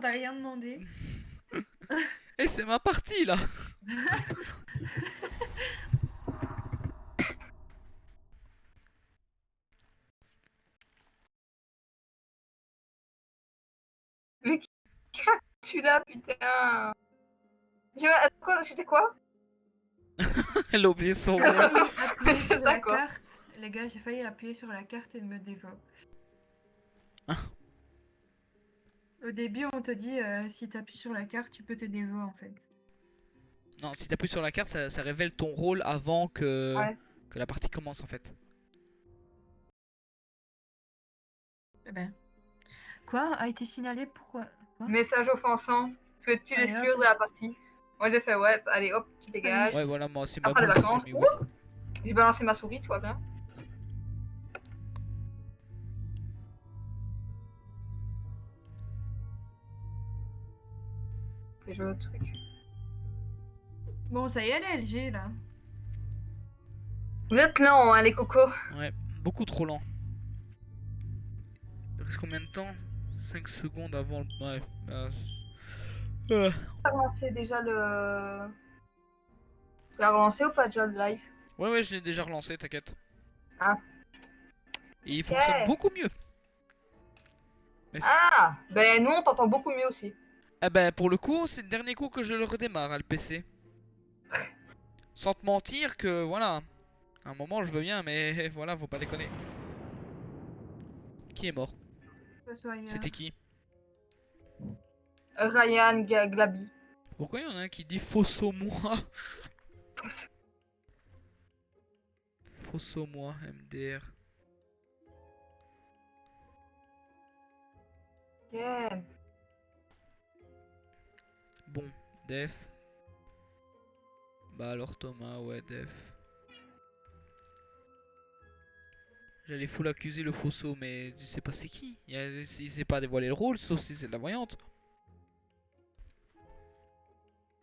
t'a rien demandé. Eh, c'est ma partie là. Mais qui craque celui-là, putain. Quoi, j'étais quoi? Elle a oublié son J'ai rôle. failli appuyer C'est sur ça, la quoi. carte. Les gars, j'ai failli appuyer sur la carte et me dévote. Au début, on te dit si t'appuies sur la carte, tu peux te dévote en fait. Non, si t'appuies sur la carte, ça révèle ton rôle avant Ouais. que la partie commence en fait. Eh ben. Quoi a été signalé pour quoi? Message offensant. Souhaites-tu Allez, l'exclure hop. de la partie? Moi j'ai fait ouais, allez hop, tu dégages. Ouais, voilà, moi aussi, ma Après les bouche, j'ai vacances, mis oui. ouh, j'ai balancé ma souris, tu vois bien. Et je veux le truc. Bon, ça y est, les LG là. Vous êtes lents, hein, les cocos. Ouais, beaucoup trop lent. Il reste combien de temps? 5 secondes avant le. Ouais, Tu as relancé déjà le. Tu l'as relancé ou pas déjà le live? ouais, je l'ai déjà relancé, t'inquiète. Ah. Et il Ok. fonctionne beaucoup mieux. Mais Ah, ben nous on t'entend beaucoup mieux aussi. ah ben, pour le coup, c'est le dernier coup que je le redémarre, le PC. Sans te mentir que, voilà. À un moment, je veux bien, mais voilà, faut pas déconner. Qui est mort? Que ce soit C'était qui? Ryan Glaby. Pourquoi il y en a un qui dit fausse au moi? Fausse au moi, MDR. Yeah. Bon, Def. Bah alors Thomas, ouais, Def. J'allais full accuser le fausseau, mais je sais pas c'est qui. Il sait pas dévoiler le rôle, sauf si c'est de la voyante.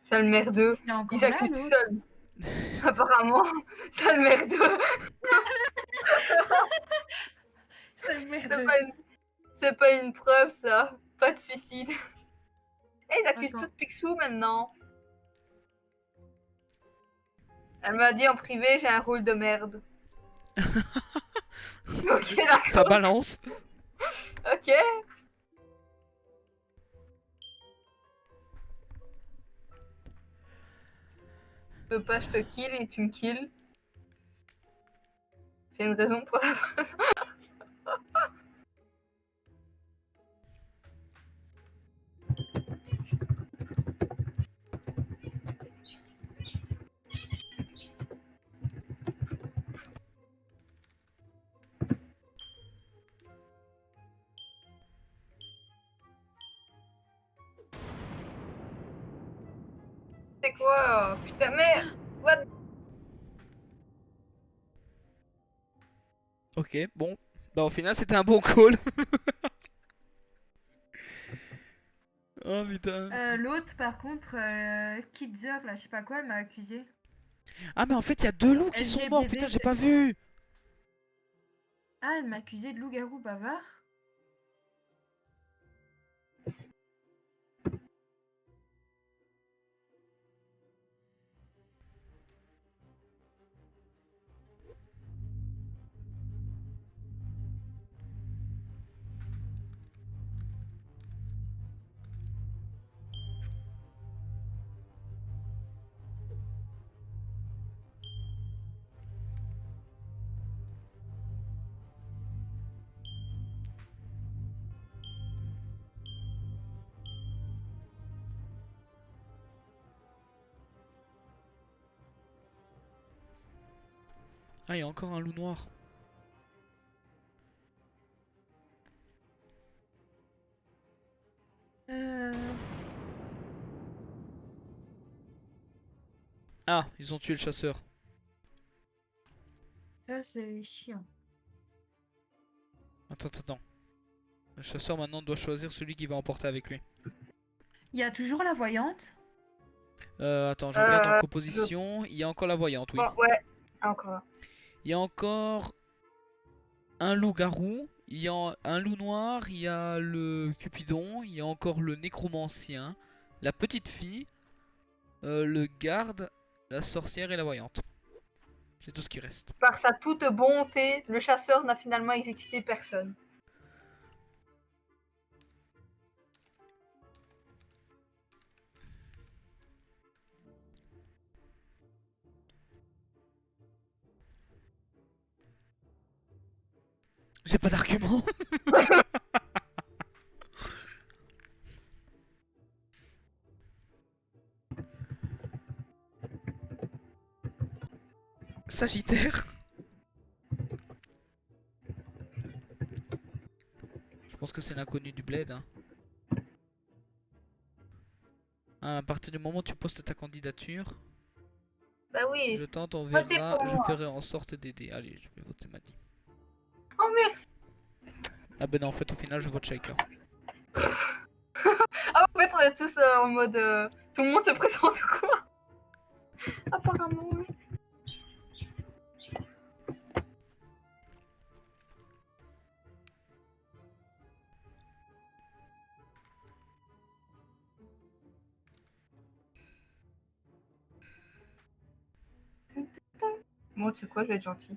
C'est le merdeux. Il est encore Il là, s'accuse tout l'autre. seul. Apparemment, c'est le merdeux. C'est le C'est merde. pas une... c'est pas une preuve ça. Pas de suicide. Eh, ils accusent Attends. tout Picsou maintenant. Elle m'a dit en privé, j'ai un rôle de merde. Ok, Ça d'accord. balance. Ok. Je veux pas, je te kill et tu me kills. C'est une raison pour la... C'est quoi? Putain, mais... What? Ok, bon. Bah au final c'était un bon call. Oh putain. L'autre, par contre, Kidzer, là, je sais pas quoi, elle m'a accusé. Ah mais en fait il y a deux loups qui sont morts, putain LGBD, j'ai pas vu. Ah, elle m'a accusé de loup-garou bavard. Ah il y a encore un loup noir. Ah, ils ont tué le chasseur. Ça, c'est chiant. Attends. Le chasseur maintenant doit choisir celui qui va emporter avec lui. Il y a toujours la voyante. Attends, je regarde en Euh, composition. Il y a encore la voyante, oui. Bon, ouais. Encore là. Il y a encore un loup-garou, il y a un loup noir, il y a le Cupidon, il y a encore le nécromancien, la petite fille, le garde, la sorcière et la voyante. C'est tout ce qui reste. Par sa toute bonté, le chasseur n'a finalement exécuté personne. J'ai pas d'argument. Sagittaire. Je pense que c'est l'inconnu du bled. Hein. À partir du moment où tu postes ta candidature, Bah oui. je tente, on Votez verra, pour je moi. ferai en sorte d'aider. Allez, je vais voter Maddy. Oh merci. Ah ben non, en fait au final je vote Shaika. Ah, en fait, on est tous en mode. Tout le monde se présente ou quoi? Apparemment, oui. Bon, tu sais quoi, je vais être gentil.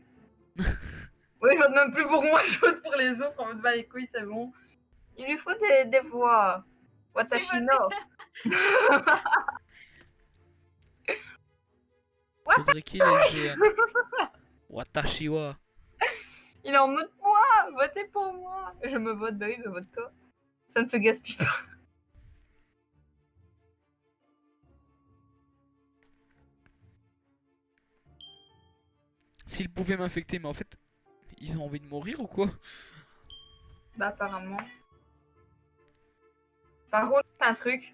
Oui, je vote même plus pour moi, je vote pour les autres en mode bah les couilles, c'est bon. Il lui faut des voix. Watashi no. Faudrait qu'il ait le GN. Watashi wa. Il est en mode moi, votez pour moi. Je me vote, bah oui, bah vote toi. Ça ne se gaspille pas. S'ils pouvaient m'infecter, mais en fait, ils ont envie de mourir ou quoi? Bah apparemment. Par contre, un truc.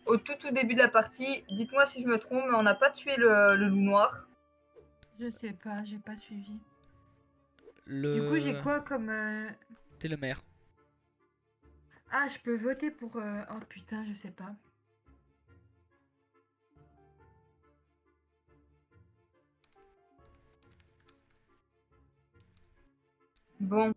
Au tout début de la partie, dites-moi si je me trompe, mais on n'a pas tué le loup noir. Je sais pas, j'ai pas suivi. Le... Du coup, j'ai quoi comme... T'es le maire. Ah, je peux voter pour... Oh putain, je sais pas. Bon.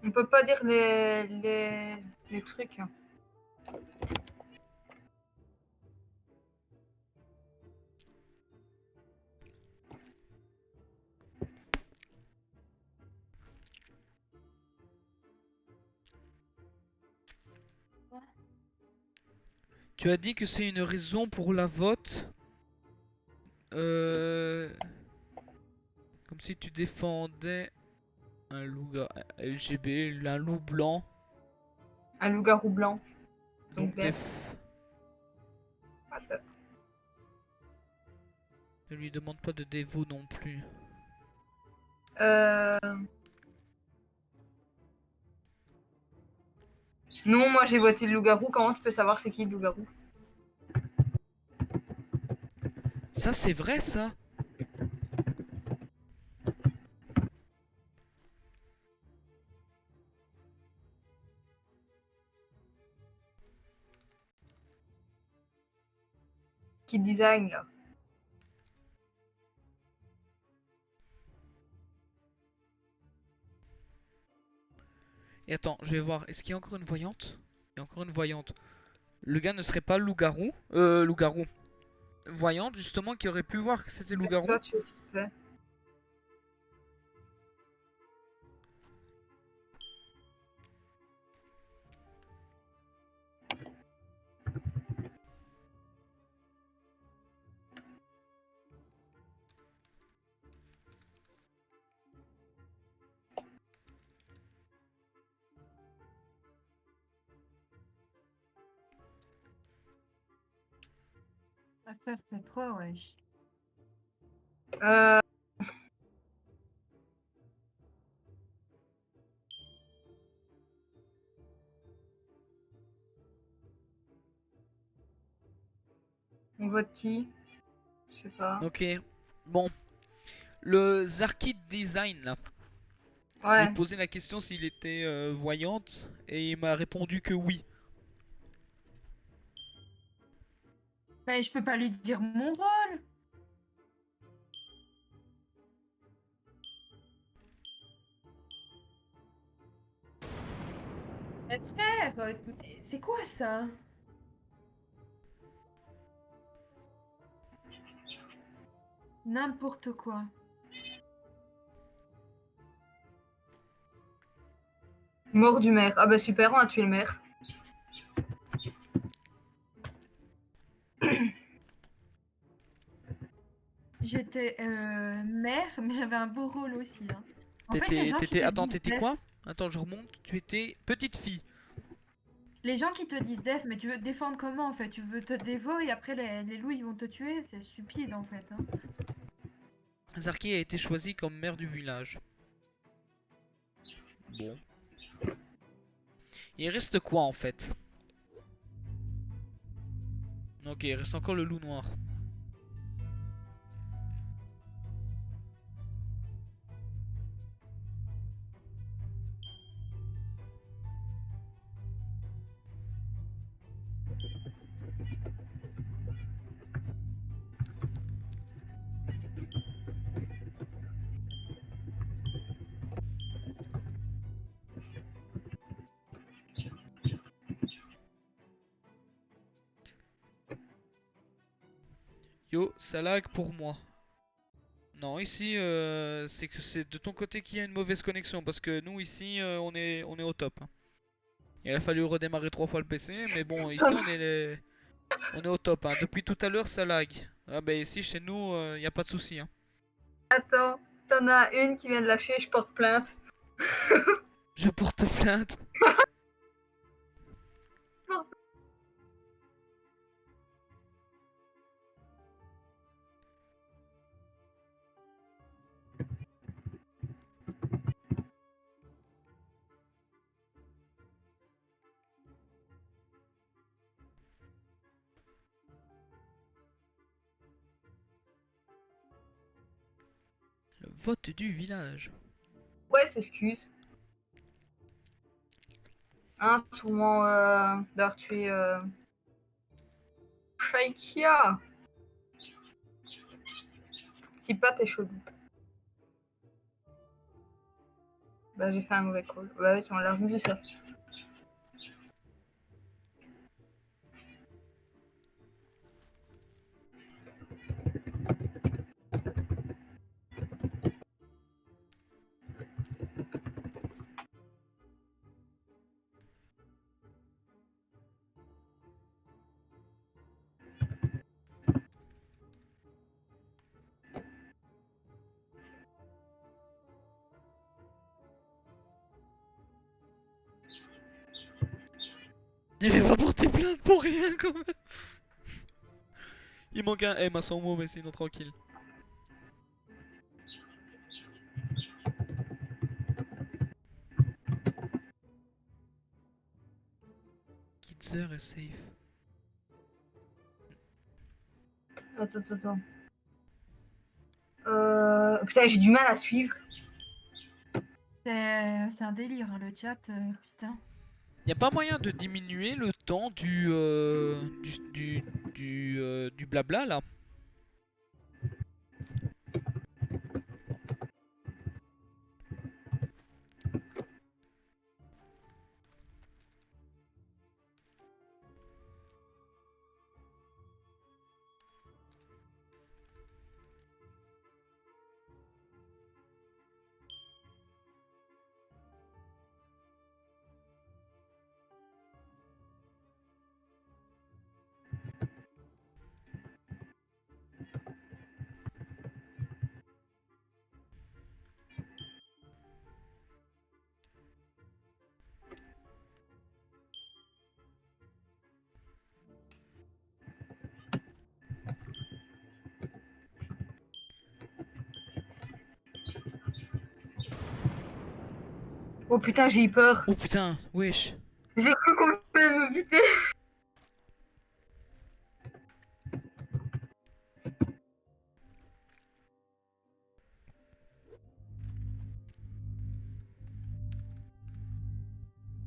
On peut pas dire les trucs. Tu as dit que c'est une raison pour la vote. Comme si tu défendais un loup LGB, un loup blanc. Un loup-garou blanc. Donc Donc, ne lui demande pas de dévot non plus. euh... Non, moi j'ai voté le loup-garou. Comment tu peux savoir c'est qui le loup-garou? Ça c'est vrai ça. Qui design là? Et attends, je vais voir. Est-ce qu'il y a encore une voyante? Il y a encore une voyante. Le gars ne serait pas loup-garou. Loup-garou. Voyante justement qui aurait pu voir que c'était loup-garou. Toi, tu sais ce qu'il fait. Ah, ça, c'est trop, wesh. Euh... On vote qui? Je sais pas. Ok. Bon. Le Zarkid Design là. Je lui ai Ouais. posé la question s'il était voyante et il m'a répondu que oui. Mais je peux pas lui dire mon rôle. Mais frère, c'est quoi ça? N'importe quoi. Mort du maire. Ah bah super, on a tué le maire. J'étais mère, mais j'avais un beau rôle aussi, hein. En fait, Attends, t'étais quoi? Attends, je remonte. Tu étais petite fille. les gens qui te disent def, mais tu veux te défendre comment en fait? Tu veux te dévorer et après les loups ils vont te tuer? C'est stupide en fait, hein. Zarki a été choisi comme maire du village. Bon. Il reste quoi en fait? Ok, il reste encore le loup noir. Yo, ça lag pour moi. Non, ici, c'est que c'est de ton côté qu'il y a une mauvaise connexion parce que nous ici, on est au top, hein. Il a fallu redémarrer 3 fois le PC, mais bon, ici on est au top, hein. Depuis tout à l'heure, ça lag. Ah bah ici chez nous, y a pas de souci, hein. Attends, t'en as une qui vient de lâcher, je porte plainte. Je porte plainte. Le vote du village. Ouais, s'excuse. Hein, sûrement d'avoir tué Shaikia. Si pas, t'es chelou. Bah, j'ai fait un mauvais call. Bah, oui, on l'a revu ça. Je vais pas porter plainte pour rien quand même. Il manque un M à son mot, mais sinon tranquille. Kitzer est safe. Attends. Putain, j'ai du mal à suivre. C'est un délire, hein, le chat, putain. Y a pas moyen de diminuer le temps du blabla là? Oh putain, j'ai eu peur. Oh putain, wesh. J'ai cru qu'on pouvait me buter.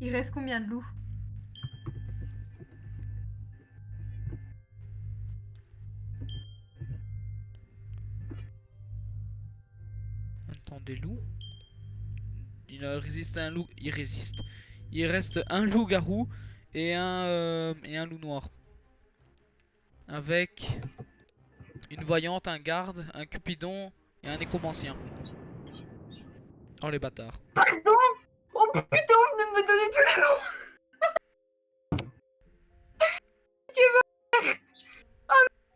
Il reste combien de loups? Attends, des loups. Il résiste à un loup. Il résiste. Il reste un loup-garou et un loup noir. Avec une voyante, un garde, un cupidon et un nécromancien. Oh les bâtards. Pardon. Oh putain, vous venez de me donner tous les noms.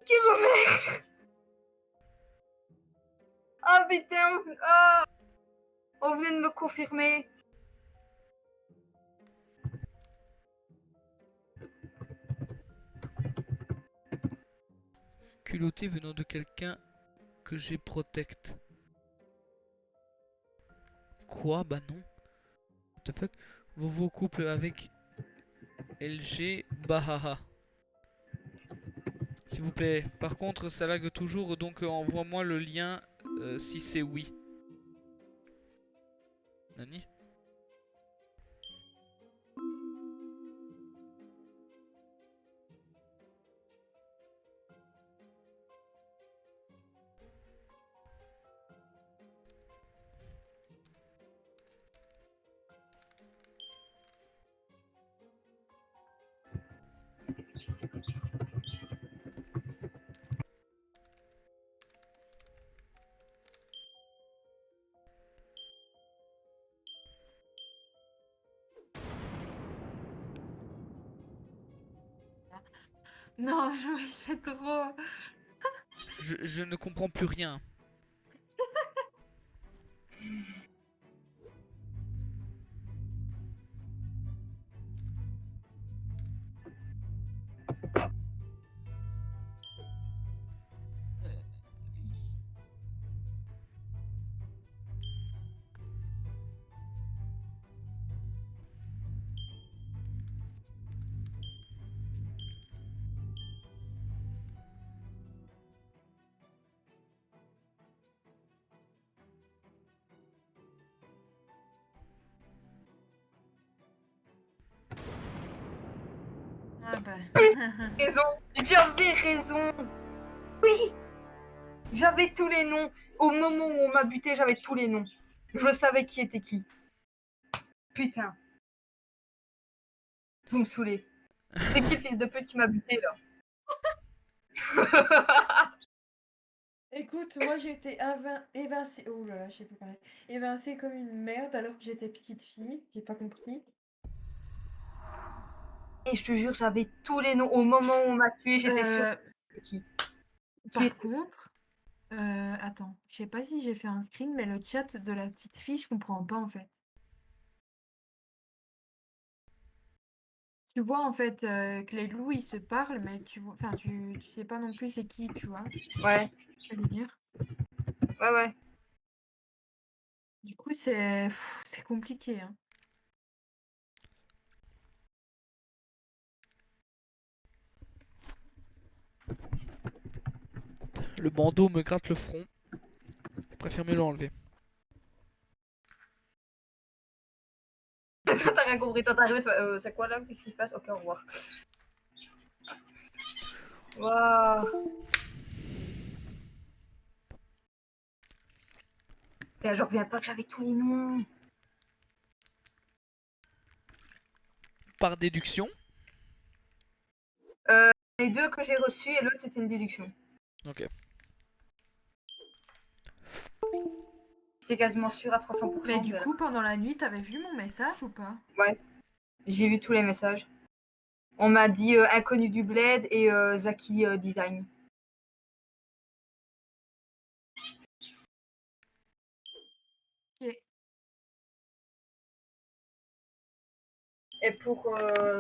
Qui est ma mère. Ah putain, on vient de me confirmer. Culotté venant de quelqu'un que j'ai protect. Quoi? Bah non. What the fuck? Vos couple avec LG Bahaha. S'il vous plaît. Par contre, ça lag toujours, donc envoie-moi le lien si c'est oui. Nani? Non, c'est trop. Je ne comprends plus rien. Ah bah. Raison. J'avais raison. Oui. J'avais tous les noms. Au moment où on m'a buté, j'avais tous les noms. Je savais qui était qui. Putain. Vous me saoulez. C'est qui le fils de pute qui m'a buté là? Écoute, moi j'ai été évincée. Oh là là, je sais plus parler. Évincée comme une merde alors que j'étais petite fille. J'ai pas compris. Et je te jure, j'avais tous les noms. Au moment où on m'a tué, j'étais sûre Euh, de qui. Par était- contre, attends, je sais pas si j'ai fait un screen, mais le chat de la petite fille, je comprends pas en fait. Tu vois en fait que les loups ils se parlent, mais enfin tu sais pas non plus c'est qui, tu vois. Ouais, Je veux dire. ouais, ouais. Du coup c'est compliqué, hein. Le bandeau me gratte le front. Je préfère mieux l'enlever. Toi, t'as rien compris. Toi, t'es arrivé, c'est quoi là? Qu'est-ce qui se passe? Ok, au revoir. Waouh. Putain, je reviens pas que j'avais tous les noms. Par déduction. Les deux que j'ai reçus et l'autre c'était une déduction. Ok. J'étais quasiment sûre à 300%. Mais du coup pendant la nuit t'avais vu mon message ou pas? Ouais, j'ai vu tous les messages. On m'a dit inconnu du bled et Zaki Design. Ok. Et pour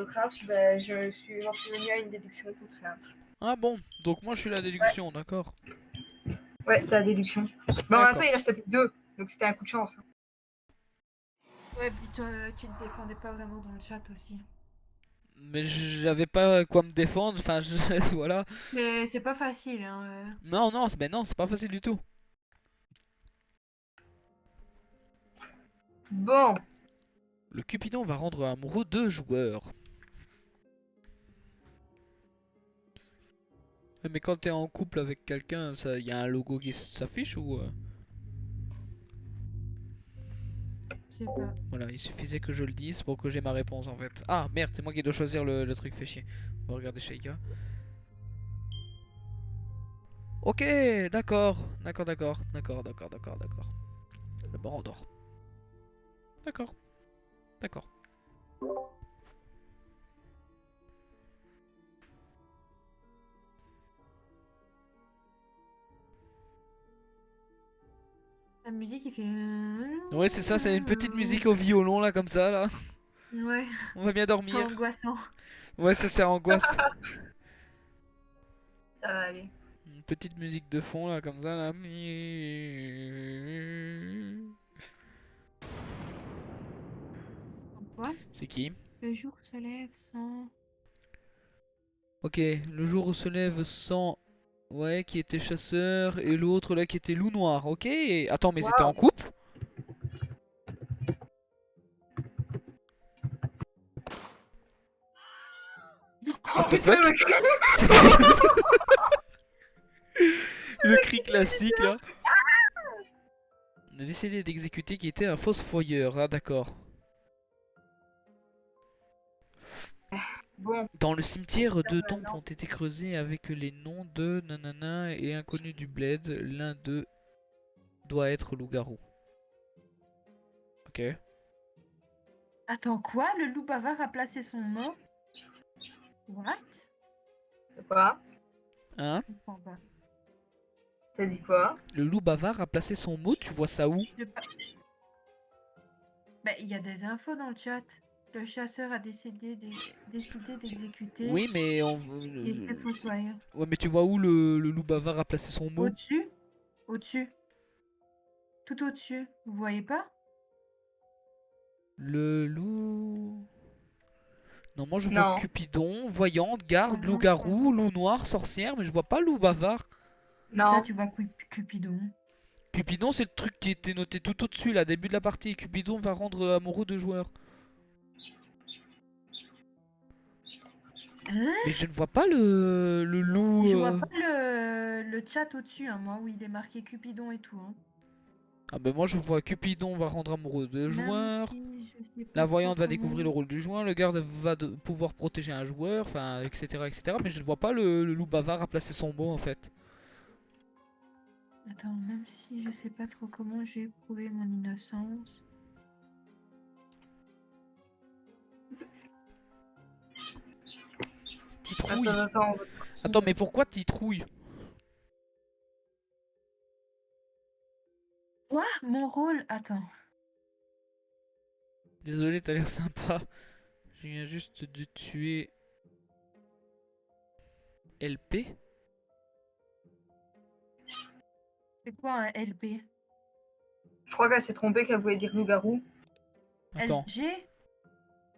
Craft, ben, j'en suis venue à une déduction toute simple. Ah bon, donc moi je suis la déduction, d'accord. Ouais, c'est la déduction. Mais en même temps, D'accord. il restait plus que deux, donc c'était un coup de chance. Ouais, puis toi tu ne défendais pas vraiment dans le chat aussi. Mais j'avais pas quoi me défendre, enfin voilà. C'est pas facile, hein. Non, non, non, c'est pas facile du tout. Bon, Le Cupidon va rendre amoureux 2 joueurs. Ouais, mais quand t'es en couple avec quelqu'un, ça, y a un logo qui s'affiche ou Je sais pas. Voilà, il suffisait que je le dise pour que j'ai ma réponse en fait. Ah merde, c'est moi qui dois choisir le truc, fait chier. On va regarder Shaika. Ok, d'accord, d'accord. Le bord d'or. D'accord, d'accord. La musique, il fait. Ouais, c'est ça, c'est une petite musique au violon là, comme ça là. Ouais, On va bien c'est dormir. angoissant. Ouais, ça c'est angoisse. Ça va aller. Une petite musique de fond là, comme ça là. Quoi? C'est qui? Le jour se lève sans. Ok, le jour où se lève sans. Ouais, qui était chasseur, et l'autre là qui était loup noir. Ok, attends, mais ils étaient en Waouh. couple? Oh What the putain, fuck? le cri. Le cri classique là. On a décidé d'exécuter qui était un fossoyeur. Ah d'accord. Bon, Dans le cimetière, deux tombes maintenant. ont été creusées avec les noms de nanana et inconnus du bled. L'un d'eux doit être loup-garou. Ok. Attends, quoi? Le loup bavard a placé son mot? What? C'est quoi? Hein? Je comprends pas. T'as dit quoi? Le loup bavard a placé son mot, tu vois ça où? Je pas- Bah, il y a des infos dans le chat. Le chasseur a décidé d'exécuter. Oui, mais on... Il était fossoyeur. Ouais, mais tu vois où le loup bavard a placé son mot? Au-dessus? Au-dessus. Tout au-dessus. Vous voyez pas? Le loup... Non, moi je vois Non. Cupidon, voyante, garde, Non, je vois loup-garou, loup noir, sorcière, mais je vois pas loup bavard. ça, Non. tu vois Cupidon. Cupidon, c'est le truc qui était noté tout au-dessus, là, début de la partie. Cupidon va rendre amoureux 2 joueurs. Hein? Mais je ne vois pas le loup. Je vois pas le chat au-dessus, hein, moi, où il est marqué Cupidon et tout. Hein. Ah ben moi je vois Cupidon va rendre amoureux 2 joueurs. Si je sais La pas trop voyante va comment. découvrir le rôle du joint. Le garde va pouvoir protéger un joueur. Enfin, etc. Mais je ne vois pas le loup bavard à placer son mot en fait. Attends, même si je sais pas trop comment j'ai prouvé mon innocence. Titrouille. Attends. Attends, mais pourquoi titrouille? Quoi? Mon rôle? Attends. Désolé, t'as l'air sympa. Je viens juste de tuer LP. C'est quoi un LP? Je crois qu'elle s'est trompée, qu'elle voulait dire loup-garou. Attends. LG?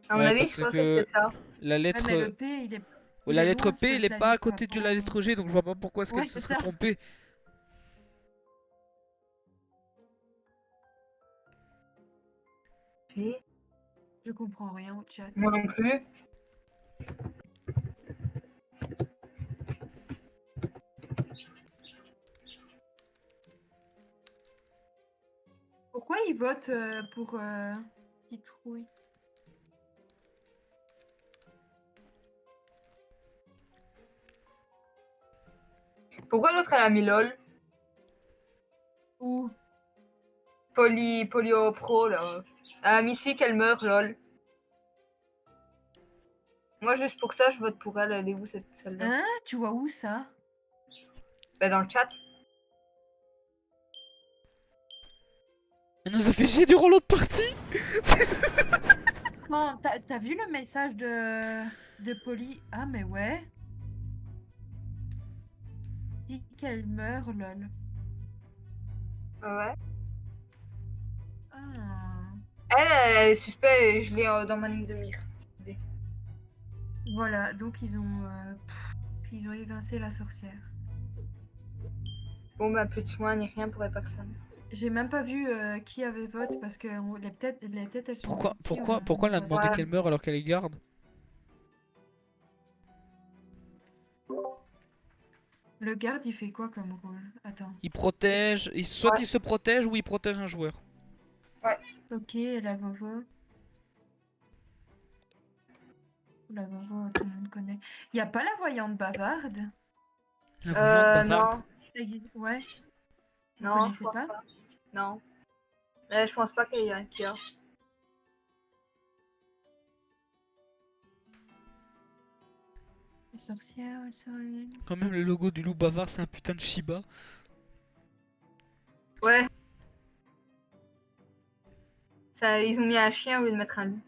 À mon Ouais, avis, parce je crois que que c'est ça. la Ouais, lettre. mais le P, il La est lettre loin sur P, le elle est pas à clavier, quoi. côté de la lettre G, donc je vois pas pourquoi est-ce qu'elle Ouais, se c'est serait ça. trompée. Et Je comprends rien au chat. moi non plus. Pourquoi ils votent pour Citrouille? Pourquoi l'autre, elle a mis LOL? Ou Polio Pro, là. Elle a mis si qu'elle meurt, LOL. Moi, juste pour ça, je vote pour elle. Elle est où, celle-là? hein? Tu vois où ça? Bah, dans le chat. Elle nous a fait chier durant l'autre partie. Non, t'as vu le message de Polly? Ah mais ouais. Si qu'elle meurt, lol. Ouais. Ah. Elle est suspecte et je l'ai dans ma ligne de mire. Voilà, donc ils ont évincé la sorcière. Bon, bah, plus de soins ni rien pour les personnes. J'ai même pas vu qui avait vote parce que les têtes elles sont Pourquoi, tout petites, pourquoi, pourquoi elle a voit demandé pas. Ouais. qu'elle meure alors qu'elle est garde? Le garde il fait quoi comme rôle? Attends. Il protège, soit il se protège ou il protège un joueur. Ok, la Vovo. La Vovo, tout le monde connaît. Y a pas la voyante bavarde? La voyante bavarde. Non, Ça existe. Ouais, vous non, je connaissez crois pas? pas. Non. Je pense pas qu'il y a. La sorcière, le soleil. Quand même, le logo du loup bavard, c'est un putain de Shiba. Ouais. Ça, ils ont mis un chien au lieu de mettre un loup.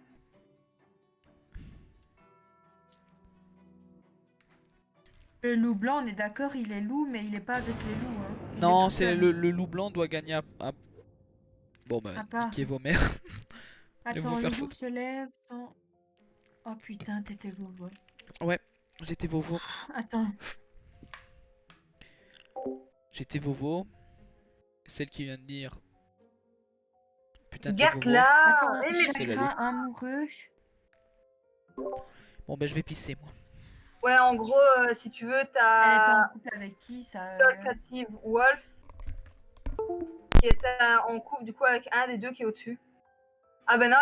Le loup blanc, on est d'accord, il est loup, mais il est pas avec les loups. Hein. Il est Non, tout c'est seul. le loup blanc doit gagner Bon bah, À part. niquez vos mères. Allez vous Attends, le faire loup foutre. se lève sans. Oh putain, t'étais Vovo. Ouais, j'étais Vovo. Attends. J'étais Vovo. Celle qui vient de dire. Putain, t'es Garde Vovo. là. Attends, Mais C'est la loup. chagrin amoureux. Bon bah, je vais pisser moi. ouais, en gros, si tu veux, Elle est t'as en couple avec qui ça Talkative Wolf qui est en couple du coup avec un des deux qui est au-dessus. Ah ben non,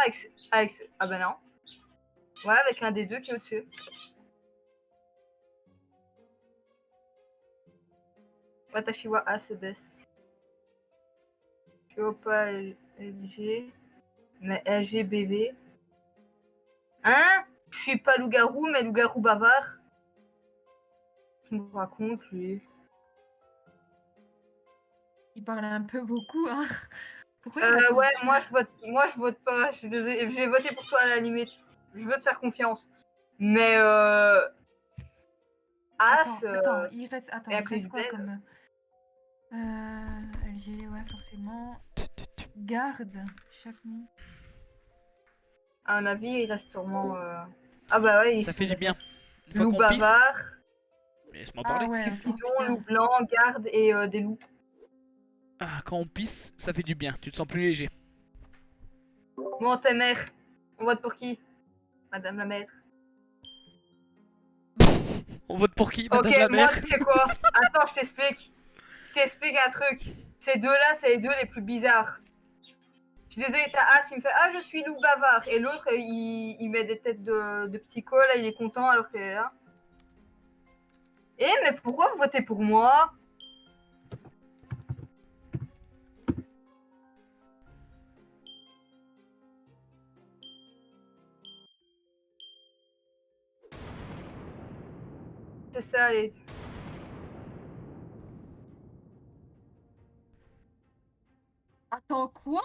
ah ben non. Ouais, avec un des deux qui est au-dessus. Watashi wa ase desu. Je vois pas LG, mais LGBV. Hein? Je suis pas loup-garou, mais loup-garou bavard. Je me raconte, lui. Il parle un peu beaucoup, hein. Pourquoi il raconte Ouais, ça? moi je vote pas. Je suis désolée. Je vais voter pour toi à la limite. Je veux te faire confiance. Mais As Attends, il reste, et à cause quoi d'elle. comme. LG, ouais, forcément. Garde, chaque mot. À un avis, il reste sûrement. Ah bah ouais, ils Ça sont fait du bien. d'accord. Une fois Loup qu'on pisse, bavard, laisse-moi Ah parler. ouais, oh Cupidon, putain. loup blanc, garde et des loups. Ah, quand on pisse, ça fait du bien. Tu te sens plus léger. Bon, ta mère, on vote pour qui? Madame la maître. On vote pour qui, Ok, madame la moi, mère? tu sais quoi? Attends, je t'explique. Je t'explique un truc. Ces deux-là, c'est les deux les plus bizarres. Je suis désolée, t'as As, il me fait ah, je suis loup bavard. Et l'autre, il met des têtes de psycho, là, il est content alors que. Hein. Eh, mais pourquoi vous votez pour moi? C'est ça, les. Attends, quoi?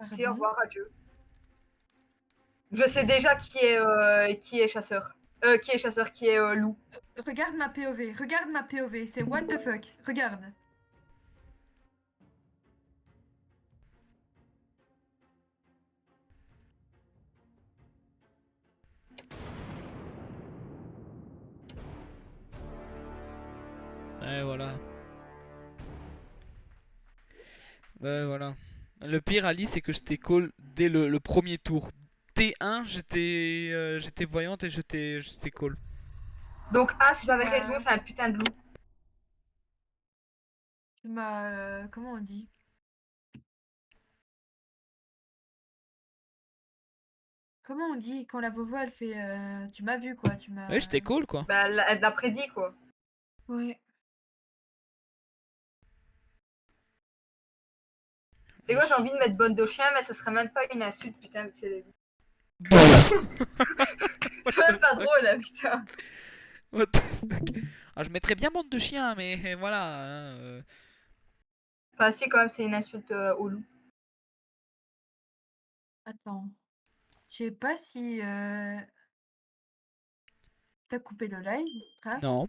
Si, au Pardon. revoir, adieu. Je sais déjà qui est chasseur. Qui est chasseur, qui est loup. Regarde ma POV, c'est what the fuck, regarde. Ouais, voilà. Ouais, voilà. Le pire, Ali, c'est que je t'ai call dès le premier tour. T1, j'étais voyante et je t'ai call. Donc, As, j'avais Bah, raison, c'est un putain de loup. tu m'as. Comment on dit? Comment on dit quand la Vovo elle fait. Tu m'as vu quoi, tu Ouais, m'as. j'étais call quoi. Bah, elle l'a prédit, quoi. Ouais. C'est quoi, j'ai envie de mettre bonne de chien, mais ce serait même pas une insulte, putain, c'est What même the pas fuck? drôle, là, putain. What the fuck? Ah, je mettrais bien bande de chiens, mais voilà. Hein, Enfin, si, quand même, c'est une insulte au loup. Attends. Je sais pas si. T'as coupé le live, Raph? Non.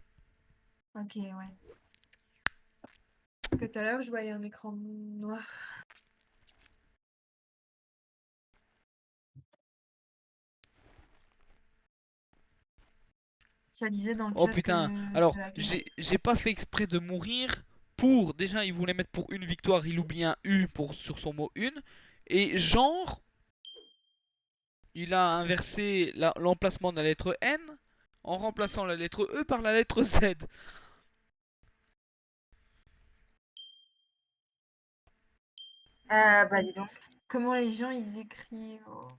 Ok, ouais. Parce que tout à l'heure je voyais un écran noir. Ça disait dans le Oh chat que putain. Alors, c'est la guerre. j'ai pas fait exprès de mourir, pour, déjà il voulait mettre pour une victoire, il oublie un U sur son mot une. Et genre, il a inversé l'emplacement de la lettre N en remplaçant la lettre E par la lettre Z. Bah dis donc. Comment les gens ils écrivent. Oh.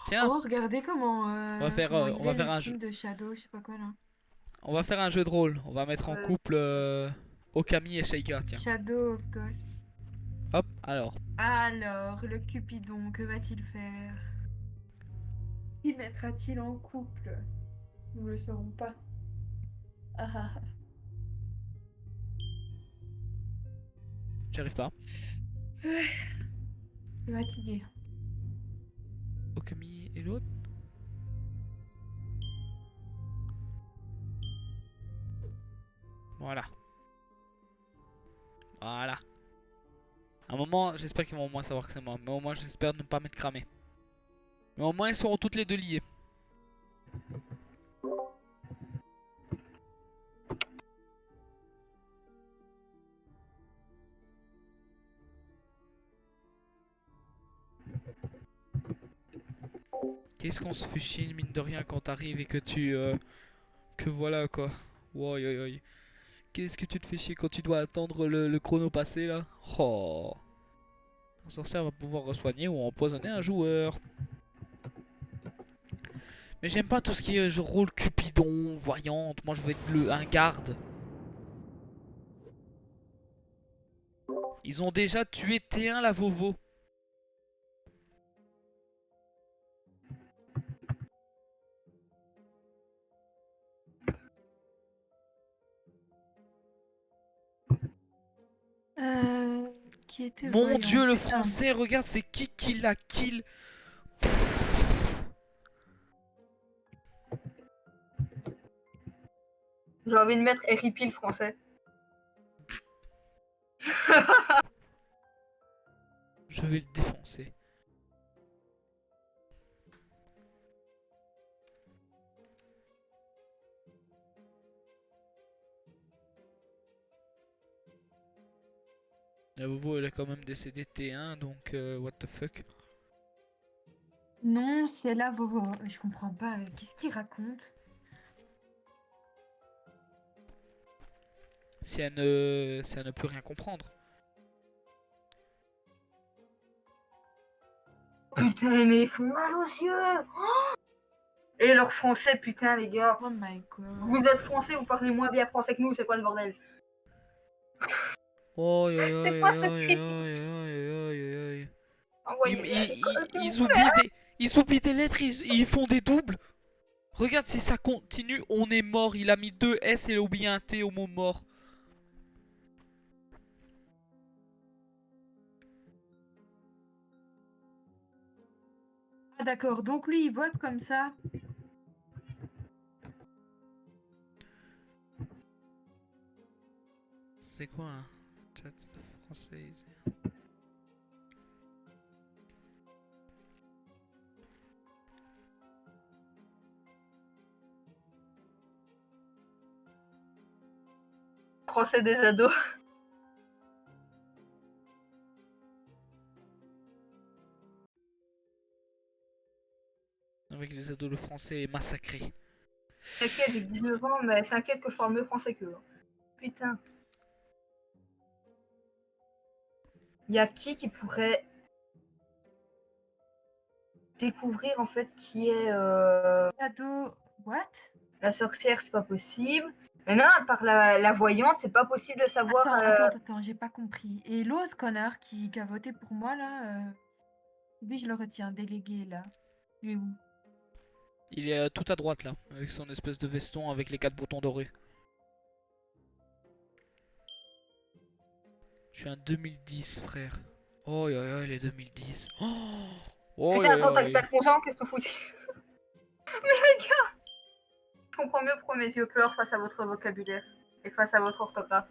Tiens, Oh, regardez comment, comment on il va est faire le un jeu. skin de Shadow, je sais pas quoi là. On va faire un jeu de rôle. On va mettre en couple Okami et Sheikah, tiens. Shadow of Ghost. Hop, alors. Alors, le Cupidon, que va-t-il faire? Qui mettra-t-il en couple? Nous ne le saurons pas. Ah ah ah. J'arrive pas. Je suis fatiguée. Okami et l'autre. Voilà. Voilà. À un moment, j'espère qu'ils vont au moins savoir que c'est moi. Mais au moins, j'espère ne pas m'être cramé. Mais au moins, ils seront toutes les deux liées. Qu'est-ce qu'on se fait chier, mine de rien, quand t'arrives et que tu... que voilà, quoi. Oi, oi, oi. Qu'est-ce que tu te fais chier quand tu dois attendre le chrono passé, là? Oh. Un sorcière va pouvoir soigner ou empoisonner un joueur. Mais j'aime pas tout ce qui est rôle Cupidon, voyante. Moi, je veux être un garde. Ils ont déjà tué T1 la Vovo. Qui était Mon voyant, dieu, le putain. français, regarde, c'est qui l'a kill. J'ai envie de mettre RIP le français. Je vais le défoncer. La Vovo, elle a quand même décédé T1, donc what the fuck. Non, c'est la Vovo. Je comprends pas. Qu'est-ce qu'il raconte? Si elle ne peut rien comprendre. Putain, mais ils font mal aux yeux. Oh, et leur français, putain, les gars. Oh my god. Vous êtes français, vous parlez moins bien français que nous, c'est quoi ce bordel? Oh, C'est quoi cette critique? Envoyez-les à l'école, s'il vous plaît. Ils oublient des lettres, ils font des doubles. Regarde, si ça continue, on est mort. Il a mis 2 S et il a oublié un T au mot mort. Ah d'accord, donc lui il vote comme ça. C'est quoi un chat français? Français des ados. Avec les ados, le français est massacré. T'inquiète, j'ai 19 ans, mais t'inquiète que je parle mieux français qu'eux. Putain. Il y a qui pourrait découvrir en fait qui est Shadow. What? la sorcière, c'est pas possible. Mais non, par la voyante, c'est pas possible de savoir. Attends, j'ai pas compris. Et l'autre connard qui a voté pour moi là, lui je le retiens, délégué là. Il est où? Il est tout à droite là, avec son espèce de veston avec les 4 boutons dorés. Je suis un 2010, frère. Oh, les 2010. Oh, Putain, attends, t'as 11 ans, qu'est-ce que vous foutez? Mais les gars, je comprends mieux pourquoi mes yeux pleurent face à votre vocabulaire et face à votre orthographe.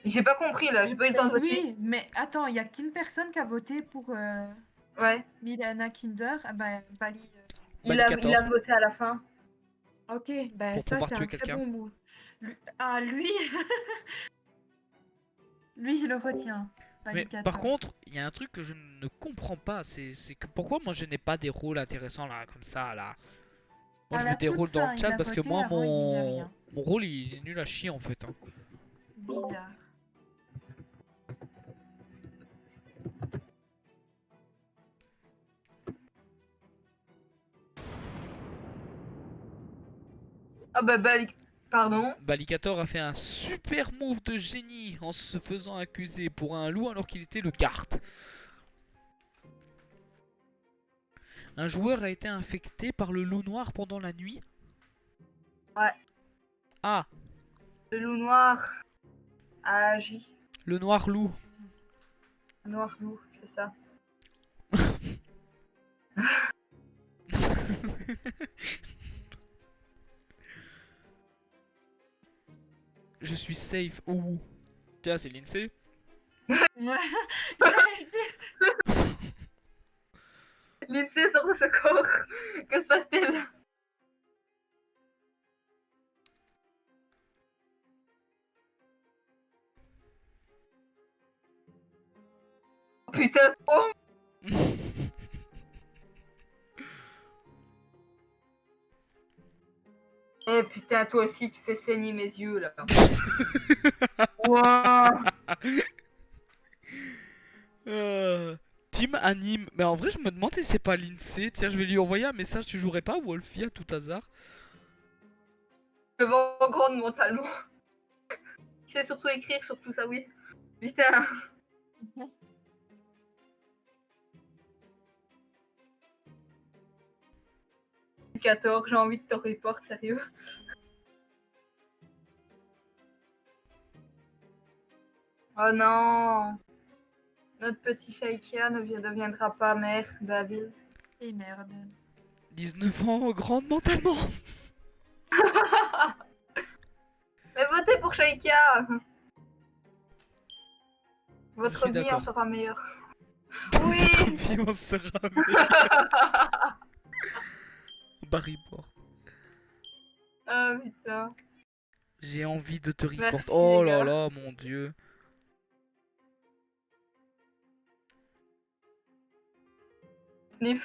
J'ai pas compris là, j'ai pas eu le temps de voter. Oui, mais attends, il y a qu'une personne qui a voté pour. Ouais. Milana Kinder, ah bah, Bali. Il a Balicator, voté à la fin. Ok, bah pour ça pouvoir c'est un tuer très quelqu'un. bon move. Ah, lui, lui je le retiens. Mais par Balicator. contre, il y a un truc que je ne comprends pas, c'est que pourquoi moi je n'ai pas des rôles intéressants là, comme ça là. Moi À je veux la des toute rôles dans le fin, il chat a parce que voté, moi avant il disait rien. mon rôle il est nul à chier en fait, hein. Bizarre. Ah bah, pardon. Balicator a fait un super move de génie en se faisant accuser pour un loup alors qu'il était le garde. Un joueur a été infecté par le loup noir pendant la nuit. Ouais. Ah, Le loup noir a agi. le noir loup. Le noir loup, c'est ça. Je suis safe. Ouh. Tiens, c'est l'INSEE. Ouais, j'allais le dire. Lindsay sort au secours. Que se passe-t-il? Oh, putain, oh. Eh putain, toi aussi tu fais saigner mes yeux là. Ouah. Team anime. Mais en vrai, je me demande si c'est pas l'INSEE. Tiens, je vais lui envoyer un message. Tu jouerais pas Wolfie à tout hasard? Je vends grande mentalement. Il sait surtout écrire sur tout ça, oui. Putain. 14, j'ai envie de te report, sérieux. Oh non. Notre petit Shaikia ne deviendra pas maire de la ville. Et merde. 19 ans, grande mentalement. Mais votez pour Shaikia. Je Votre suis vie en d'accord. sera meilleure. Votre Oui. vie en sera meilleure. Barry Port. Ah putain. J'ai envie de te report. Merci Oh les là gars. là, mon dieu. Sniff.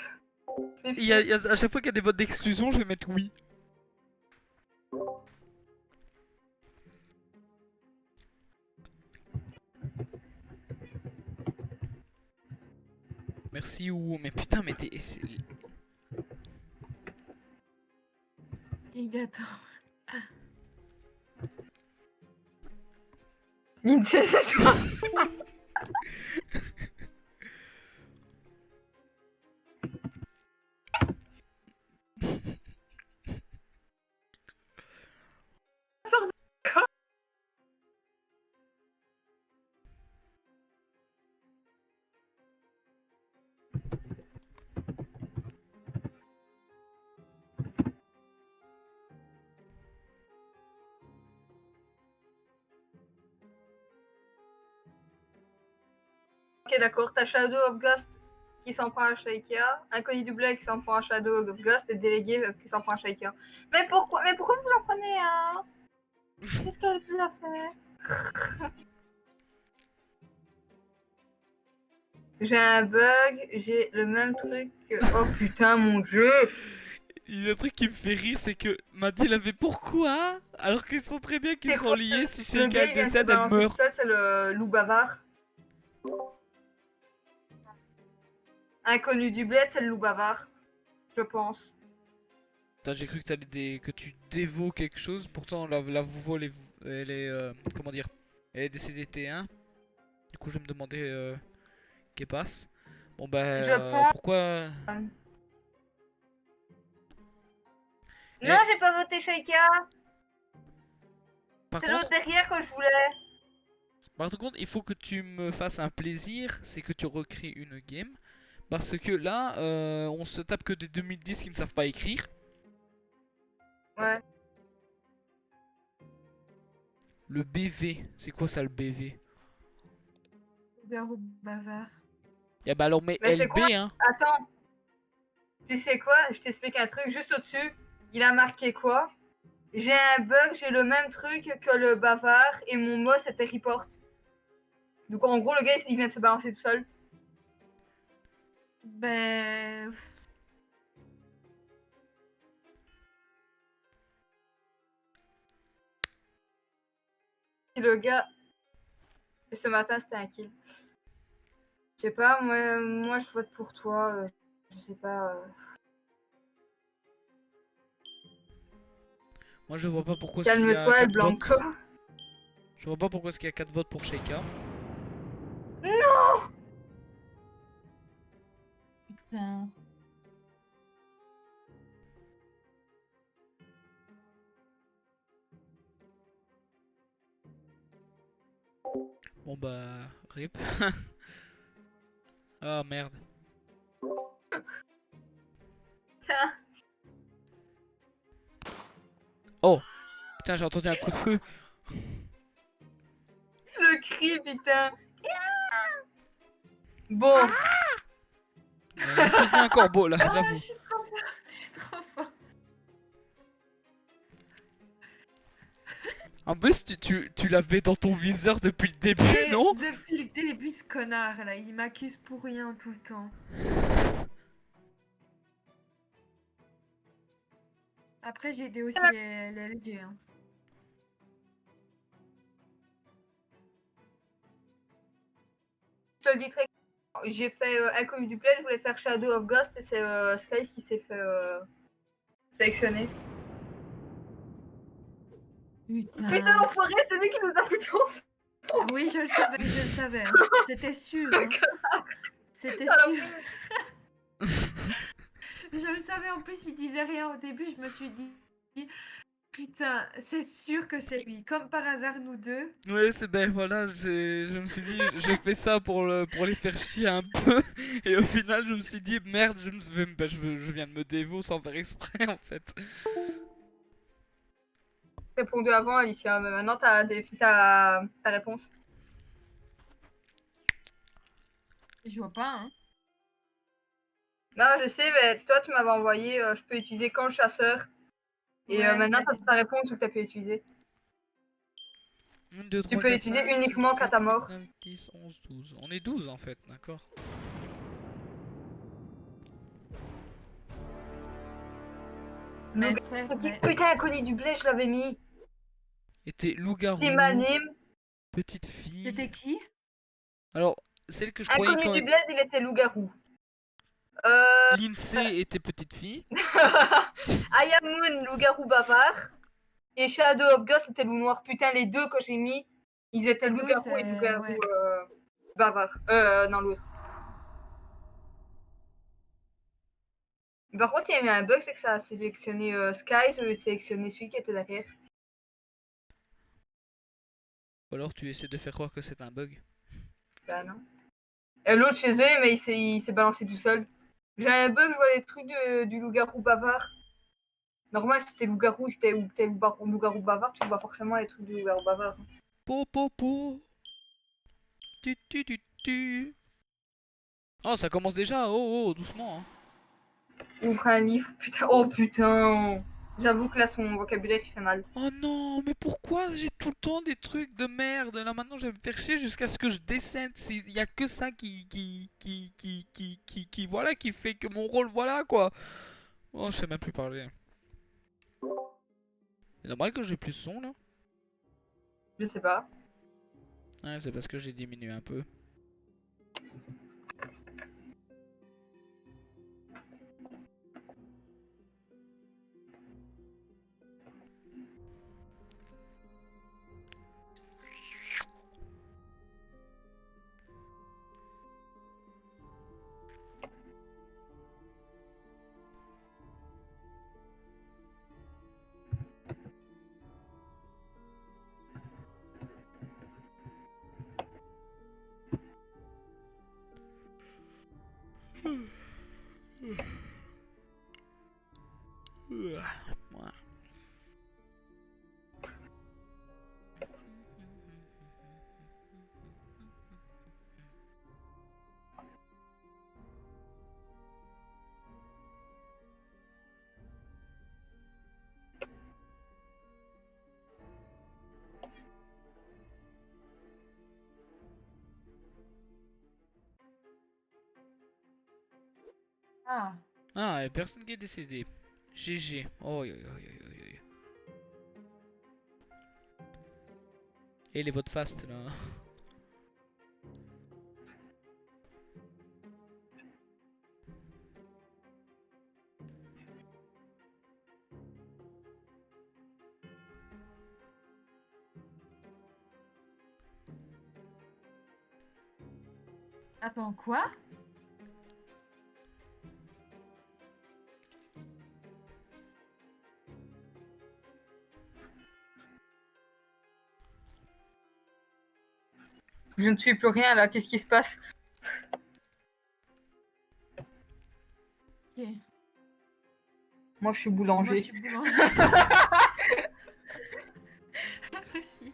Sniff, Il y a, sniff. à chaque fois qu'il y a des votes d'exclusion, je vais mettre oui. Merci ou mais putain mais t'es Et attends. Lindsay, c'est toi. Sors de quoi? Ok, d'accord. T'as Shadow of Ghost qui s'en prend à Shaikia, Inconnu du Blake qui s'en prend à Shadow of Ghost et Délégué qui s'en prend à Shaikia. Mais pourquoi vous en prenez un? Qu'est-ce qu'elle vous a fait? J'ai un bug, j'ai le même truc que... Oh putain, mon dieu! Il y a un truc qui me fait rire, c'est que Maddy elle avait pourquoi alors qu'ils sont très bien qu'ils C'est sont quoi? liés, si Le Sheikah gars, elle il vient de se décède, elle balancer tout meurt. seul, c'est le loup bavard. Inconnu du bled, c'est le loup bavard. Je pense. Putain, j'ai cru que que tu dévaux quelque chose, pourtant la Vouvo elle est comment dire, elle est décédée T1. Du coup je vais me demander qu'est passe. Bon bah Je pense... pourquoi Non, Eh, j'ai pas voté Shaika. par C'est contre, l'autre derrière que je voulais. par contre, il faut que tu me fasses un plaisir, c'est que tu recrées une game. Parce que là, on se tape que des 2010 qui ne savent pas écrire. Ouais. Le BV, c'est quoi ça le BV? Ouvert au bavard. Et bah alors, mais Mais c'est LB, quoi? hein. Attends, tu sais quoi? Je t'explique un truc. Juste au-dessus, il a marqué quoi? J'ai un bug, j'ai le même truc que le bavard et mon mot c'était report. Donc en gros, le gars il vient de se balancer tout seul. Ben. Et le gars, et ce matin c'était un kill. Je sais pas, moi je vote pour toi. Je sais pas. Moi, je vois pas pourquoi est-ce qu'il y a Calme-toi, El 4 votes. Blanco. Je vois pas pourquoi est-ce qu'il y a 4 votes pour Sheikah. Putain. Bon bah, rip. Ah merde. Putain, Oh, putain, j'ai entendu un coup de feu. le cri, putain. Bon, J'ai posé un corbeau là, Ah, j'avoue. je suis trop forte, je suis trop forte. En plus, tu l'avais dans ton viseur depuis le début, Et non? depuis le début, ce connard là, il m'accuse pour rien tout le temps. Après, j'ai aidé aussi les LG. Hein. je te le dis très clairement, j'ai fait Inconnu du Play, je voulais faire Shadow of Ghost et c'est Skies qui s'est fait sélectionner. Putain, Putain. l'enfoiré, c'est lui qui nous a foutu ensemble. Oui, je le savais. Hein. C'était sûr. Hein. C'était Alors, sûr. Je le savais, en plus, il disait rien au début, je me suis dit, putain, c'est sûr que c'est lui. Comme par hasard, nous deux. Ouais, c'est ben voilà, je me suis dit, je fais ça pour les faire chier un peu. Et au final, je me suis dit, merde, je viens de me dévot sans faire exprès en fait. répondu avant, Alicia, mais maintenant t'as ta réponse. Je vois pas, hein. Non, je sais, mais toi tu m'avais envoyé, je peux utiliser quand le chasseur. Et Ouais, maintenant mais- t'as ta réponse où t'as pu utiliser. 1, 2, Tu 3, peux 4, utiliser 5, 6, uniquement qu'à 7, ta 8, mort. 9, 10, 11, 12. On est 12 en fait, d'accord. Mais Le frère, gars qui mais... putain Inconnu du Blé, je l'avais mis. Et t'es loup-garou, Qui m'anime. petite fille. C'était qui? Alors, celle que je croyais Inconnu quand du même. Bled, il était loup-garou. Lindsay était petite fille. Ayamoon, loup-garou bavard. Et Shadow of Ghost, c'était loup noir. Putain, les deux que j'ai mis, ils étaient Nous, loup-garou et c'est... loup-garou Ouais. bavard. Non, l'autre. Par contre, il y a eu un bug, c'est que ça a sélectionné Sky, je l'ai sélectionné celui qui était derrière. Ou alors tu essaies de faire croire que c'est un bug. Bah non. Et l'autre chez eux, mais il s'est balancé tout seul. J'ai un bug, je vois les trucs du loup-garou bavard. Normal, si t'es loup-garou, si t'es loup-garou bavard, tu vois forcément les trucs du loup-garou bavard. Po po po. Tu tu tu tu. Oh, ça commence déjà. Oh oh, doucement. Hein. Ouvre un livre, putain. Oh putain. J'avoue que là, son vocabulaire, il fait mal. Oh non, mais pourquoi j'ai tout le temps des trucs de merde? Là maintenant, je vais me faire chier jusqu'à ce que je descende. Il y a que ça voilà, qui fait que mon rôle, voilà quoi. Oh, je sais même plus parler. C'est normal que j'ai plus de son là. Je sais pas. Ouais, c'est parce que j'ai diminué un peu. Ah, Ah, et personne qui est décédé. GG. Oh, yo, yo, yo, yo, yo, yo. Et les votes fast là. attends, quoi? Je ne suis plus rien là, qu'est-ce qui se passe? Ok. Moi, je suis Moi, je boulanger. suis boulanger. Aussi.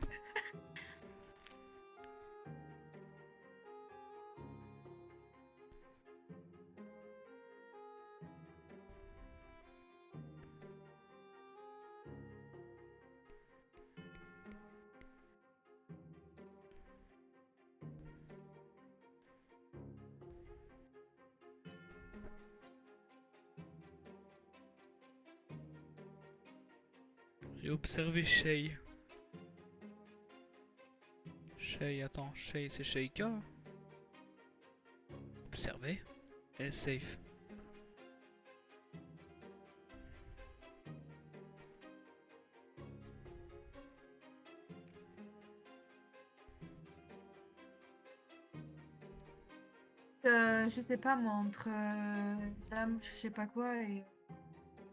J'ai observé Shay. Shay, attends, Shay, c'est Sheikah. Observé. Elle est safe. Je sais pas, moi, entre dame, je sais pas quoi, et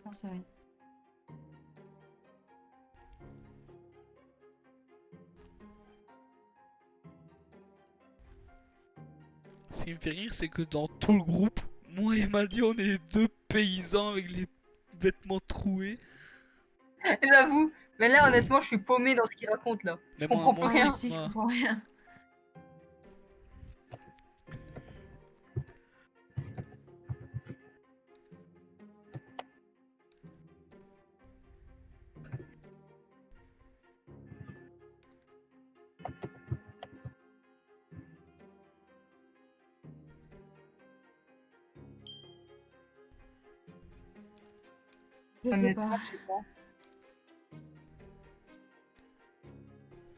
j'en sais rien. Ce qui me fait rire, c'est que dans tout le groupe, moi et Maddy, on est deux paysans avec les vêtements troués. J'avoue, mais là, honnêtement, je suis paumée dans ce qu'il raconte là. Je Mais comprends moi plus aussi, rien. Moi aussi, je moi. comprends rien. Je sais Honnêtement, pas. je sais pas.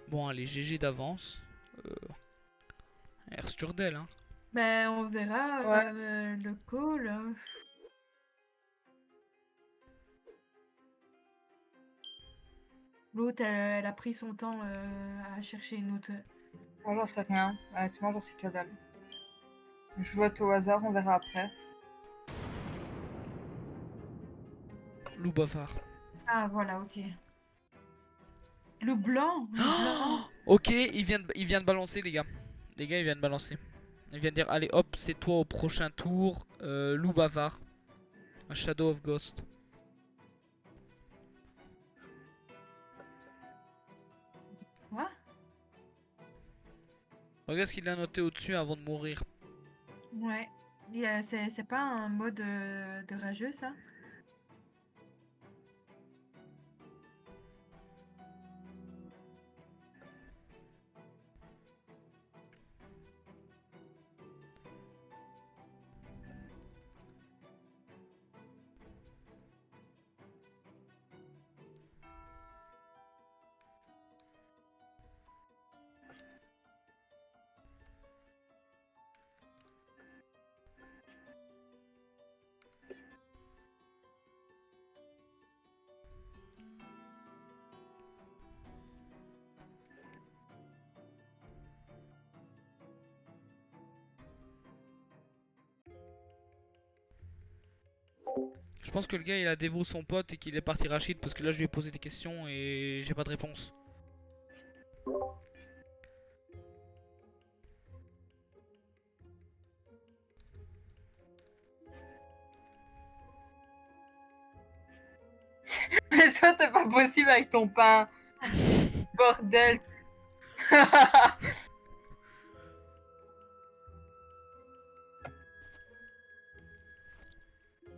Bon, allez, GG d'avance. Elle reste sur d'elle, hein. Ben, on verra Ouais. le call. L'autre, elle a pris son temps à chercher une autre. Moi, j'en sais rien. Honnêtement, j'en sais que dalle. Je vote au hasard, on verra après. Loup bavard. Ah, voilà, ok. Le blanc, le blanc. Ok, il vient de balancer, les gars. Les gars, il vient de balancer. Il vient de dire, allez hop, c'est toi au prochain tour. Loup bavard. Un Shadow of Ghost. Quoi? Regarde ce qu'il a noté au-dessus avant de mourir. Ouais. C'est pas un mode de rageux, ça? Je pense que le gars il a dévoué son pote et qu'il est parti Rachid parce que là je lui ai posé des questions et j'ai pas de réponse. Mais ça, c'est pas possible avec ton pain. Bordel.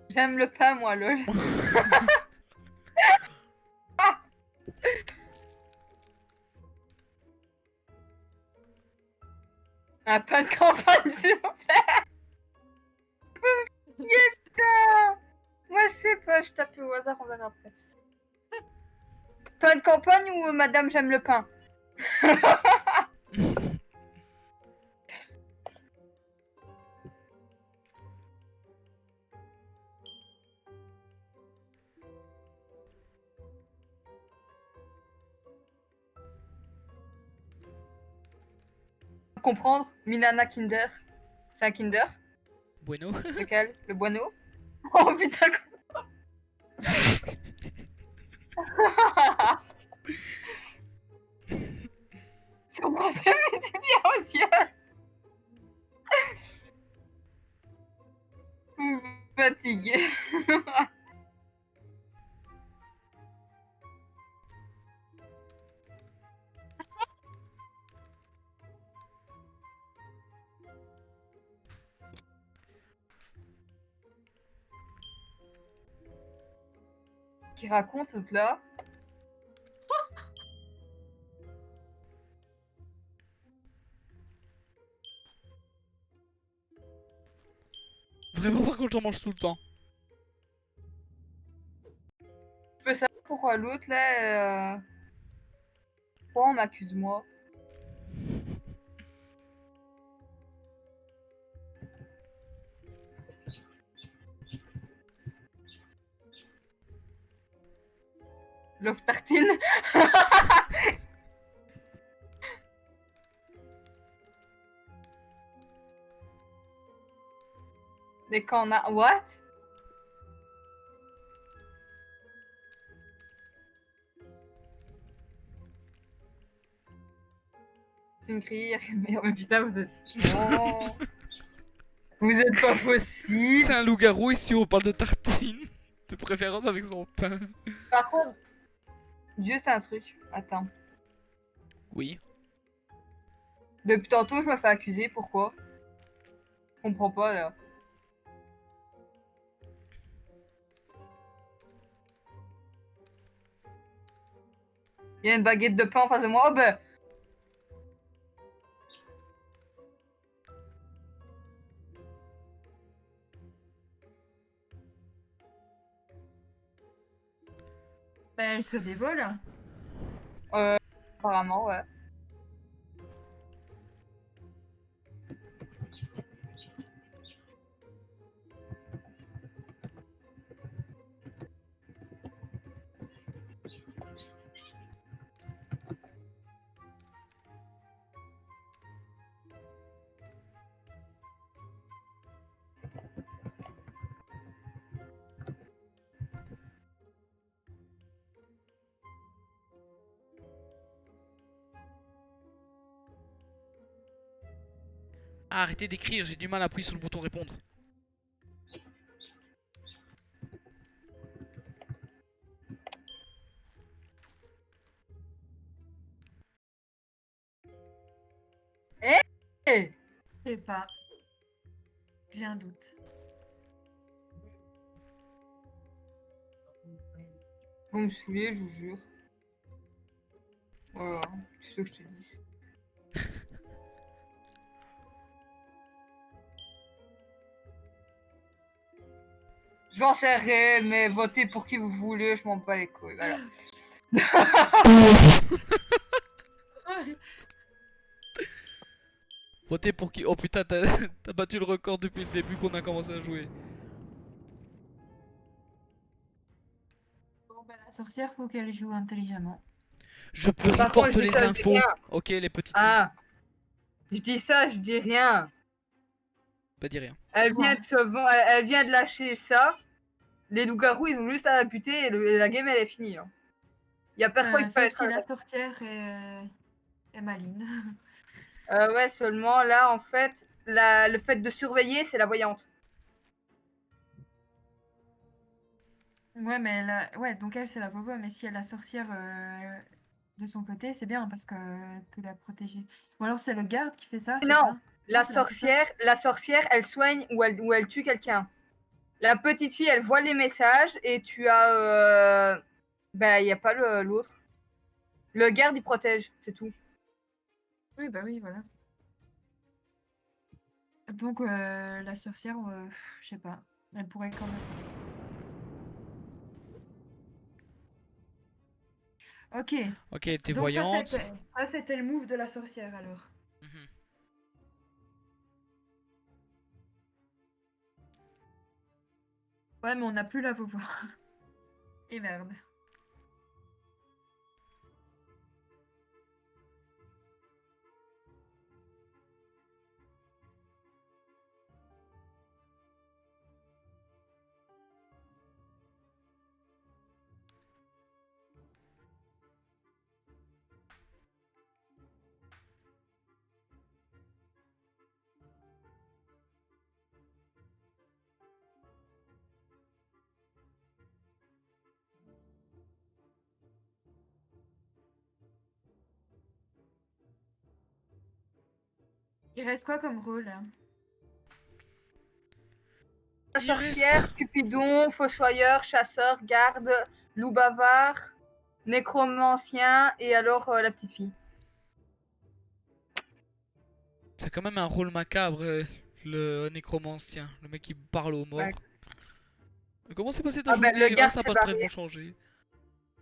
J'aime le pain, moi, lol. Un pain de campagne, s'il vous plaît. je sais pas, je tape au hasard, on verra après. Pain de campagne ou Madame j'aime le pain? Comprendre, Milana Kinder. C'est un Kinder? Bueno. Lequel? Le Bueno? Oh putain! Son français me dit bien au ciel! Fatigué. Qui raconte l'autre là? Vraiment, par contre, j'en mange tout le temps. Je peux savoir pourquoi l'autre là. Pourquoi on m'accuse moi? Love tartine? Mais quand on a. What? C'est une crière. Mais putain, vous êtes. Non! Vous êtes pas possible! C'est un loup-garou ici, on parle de tartine. De préférence avec son pain. Par contre, juste un truc. Attends. Oui. Depuis tantôt, je me fais accuser. Pourquoi? Je comprends pas là. Il y a une baguette de pain en face de moi. Oh ben. Ben, elle se dévole. Apparemment, ouais. Ah, arrêtez d'écrire, j'ai du mal à appuyer sur le bouton répondre. Hey, Je sais pas. J'ai un doute. vous me saoulez, je vous jure. Voilà, c'est ce que je te dis. J'en sais rien, mais votez pour qui vous voulez, je m'en bats les couilles. Voilà. Votez pour qui? Oh putain, t'as t'as battu le record depuis le début qu'on a commencé à jouer. Bon, ben, la sorcière, faut qu'elle joue intelligemment. Je peux Par contre, reporter je dis les ça, je dis infos. rien. Ok, les petites filles. Ah, je dis ça, je dis rien. Pas dire rien. Elle vient Ouais. de se vendre, elle vient de lâcher ça. Les loups-garous, ils ont juste à la buter et la game, elle est finie. Hein. Y a personne qui peut Sauf être. si la sorcière est maligne. Ouais, seulement là, en fait, le fait de surveiller, c'est la voyante. Ouais, mais ouais, donc elle, c'est la vovo, mais si elle a la sorcière de son côté, c'est bien parce qu'elle peut la protéger. Ou alors c'est le garde qui fait ça, je sais Non, pas. la Non, c'est sorcière. sorcière, elle soigne ou elle tue quelqu'un. La petite fille, elle voit les messages et tu as. Bah, il n'y a pas l'autre. Le garde, il protège, c'est tout. Oui, bah oui, voilà. Donc la sorcière, je sais pas, elle pourrait quand même. Ok. Ok, t'es Donc voyante. ça c'était le move de la sorcière alors. Mhm. Ouais, mais on n'a plus la voix. Et merde. Il reste quoi comme rôle hein? Il reste. Sorcière, Cupidon, Fossoyeur, Chasseur, Garde, Loup bavard, Nécromancien et alors la petite fille. C'est quand même un rôle macabre, le nécromancien, le mec qui parle aux morts. Ouais. Comment s'est passée ta Ah ben le journée? Oh, garde ça n'a s'est pas très barré. changé.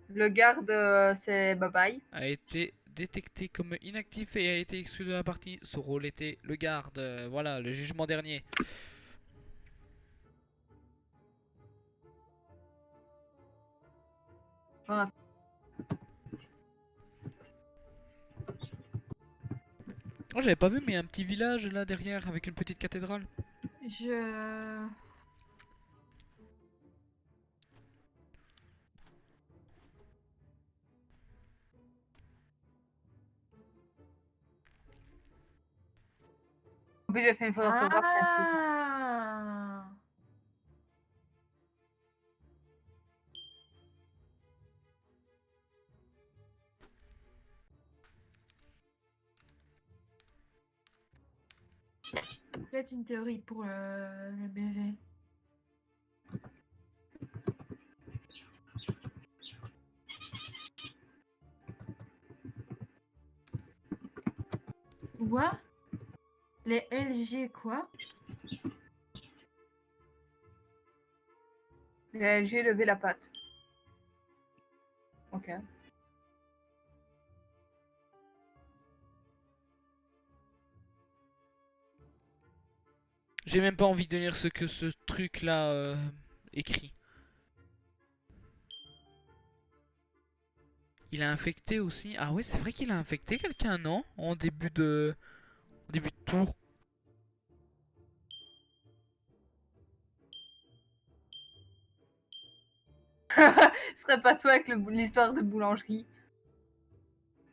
Le garde c'est bye bye. A été détecté comme inactif et a été exclu de la partie. Son rôle était le garde. Voilà, le jugement dernier. Voilà. Oh, j'avais pas vu, mais il y a un petit village là derrière avec une petite cathédrale. Je... En plus j'ai fait une faute d'orthographe. Ah. Peut-être une théorie pour le BV. Quoi? Les LG quoi? J'ai levé la patte. Ok. J'ai même pas envie de lire ce que ce truc là écrit. Il a infecté aussi. Ah oui, c'est vrai qu'il a infecté quelqu'un, non? En début de tour. Ce serait pas toi avec l'histoire de boulangerie.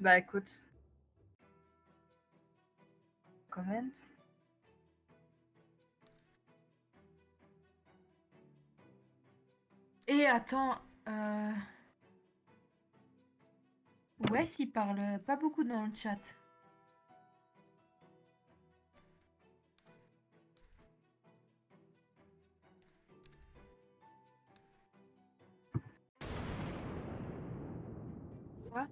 Bah écoute. Comment? Et attends, ouais, s'il parle pas beaucoup dans le chat. Quoi?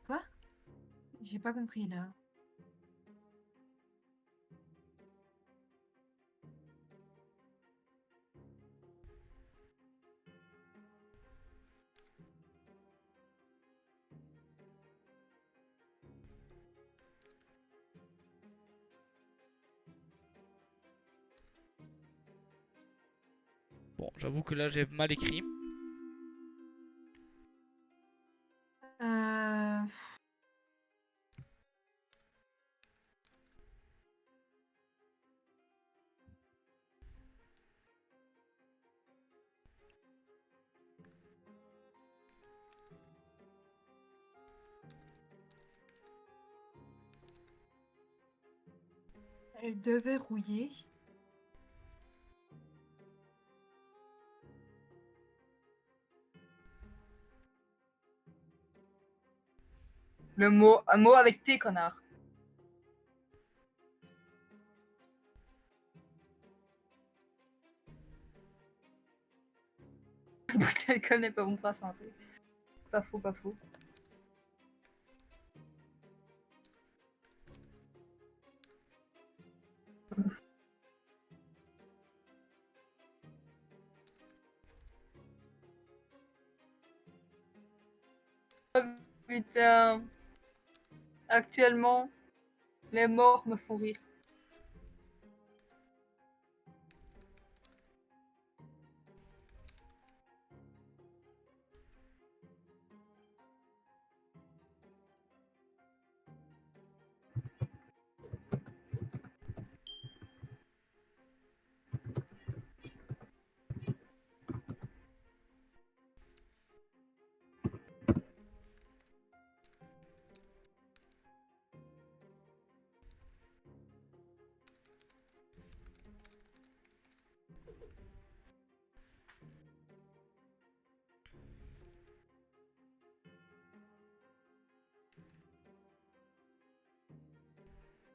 Quoi? J'ai pas compris là. Bon, j'avoue que là j'ai mal écrit. Euh... Elle devait rouiller. Un mot avec T, connard. Elle connaît pas mon bras santé. Pas faux, pas faux. Putain. Actuellement, les morts me font rire.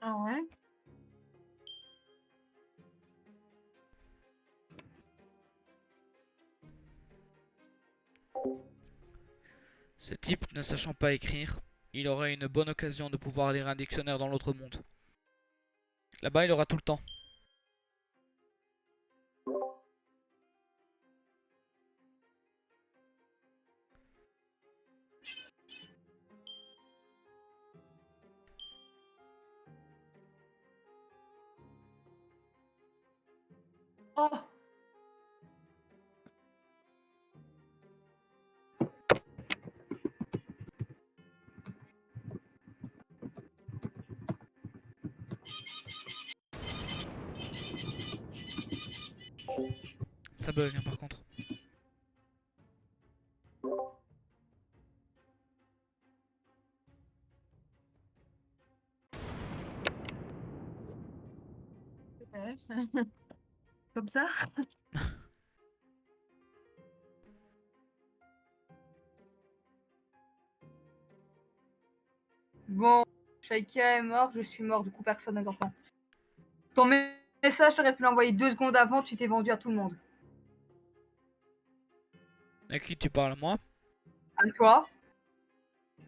Ah ouais? Ce type, ne sachant pas écrire, il aurait une bonne occasion de pouvoir lire un dictionnaire dans l'autre monde. Là-bas, il aura tout le temps. Oh. Ça bug, hein, par contre. Ouais. Comme ça? Bon, Shaika est mort, je suis mort, du coup personne ne entend. Ton message, t'aurais pu l'envoyer 2 secondes avant, tu t'es vendu à tout le monde. À qui tu parles, moi? À toi.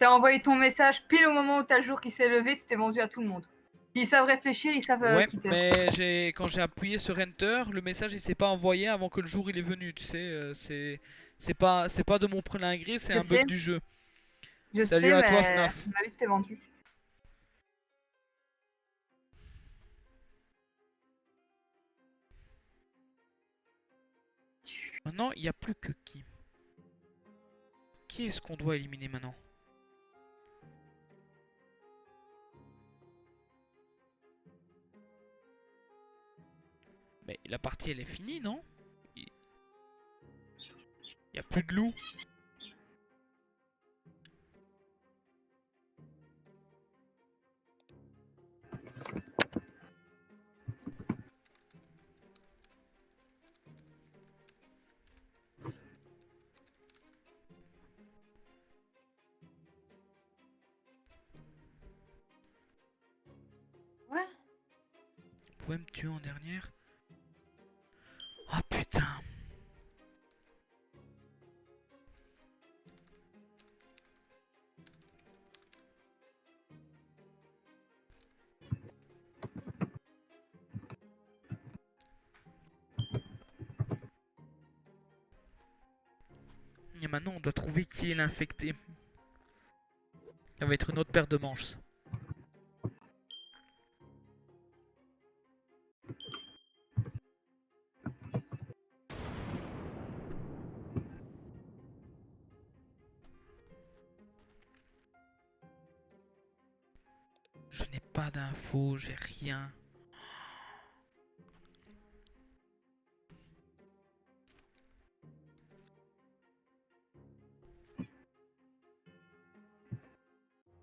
T'as envoyé ton message pile au moment où t'as le jour qui s'est levé, tu t'es vendu à tout le monde. S'ils savent réfléchir, ils savent Ouais, quitter. mais quand j'ai appuyé sur Enter, le message il s'est pas envoyé avant que le jour il est venu, tu sais, c'est pas de mon plein gré, c'est Je un bug sais, du jeu. je Salut sais, à toi mais à FNAF. mon avis, tu t'es vendu. Maintenant, il n'y a plus que qui? Qui est-ce qu'on doit éliminer maintenant? Mais la partie elle est finie, non? Il n'y a plus de loup. Ouais. Vous pouvez me tuer en dernière? Ah putain. Et maintenant on doit trouver qui est l'infecté. Ça va être une autre paire de manches. Ça. Je n'ai pas d'infos, j'ai rien.